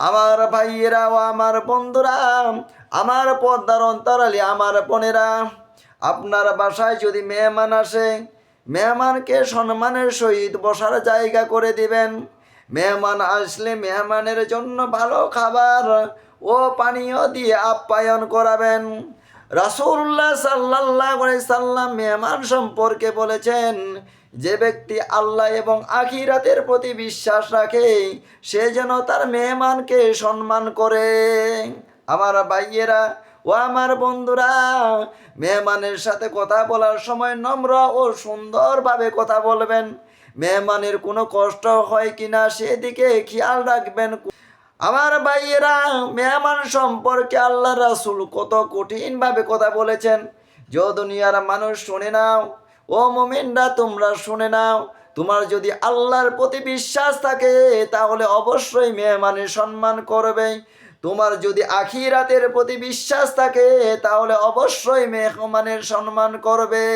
আমার ভাইয়েরা ও আমার বন্ধুরা, আমার পর্দার অন্তরালী আমার বোনেরা, আপনার বাসায় যদি মেহমান আসে, মেহমানকে সম্মানের সহিত বসার জায়গা করে দিবেন। মেহমান আসলে মেহমানের জন্য ভালো খাবার ও পানীয় দিয়ে আপ্যায়ন করাবেন। রাসূলুল্লাহ সাল্লাল্লাহু আলাইহি সাল্লাম মেহমান সম্পর্কে বলেছেন, যে ব্যক্তি আল্লাহ এবং আখিরাতের প্রতি বিশ্বাস রাখে সে যেন তার মেহমানকে সম্মান করে। আমার ভাইয়েরা ও আমার বন্ধুরা, মেহমানের সাথে কথা বলার সময় নম্র ও সুন্দরভাবে কথা বলবেন। মেহমানের কোনো কষ্ট হয় কিনা সেদিকে খেয়াল রাখবেন। আমার ভাইয়েরা, মেহমান সম্পর্কে আল্লাহ রাসূল কত কঠিনভাবে কথা বলেছেন। যে দুনিয়ার মানুষ শুনে নাও, ও মুমিনরা তোমরা শুনে নাও, তোমার যদি আল্লাহর প্রতি বিশ্বাস থাকে তাহলে অবশ্যই মেহমানের সম্মান করবে। তোমার যদি আখিরাতের প্রতি বিশ্বাস থাকে তাহলে অবশ্যই মেহমানের সম্মান করবে।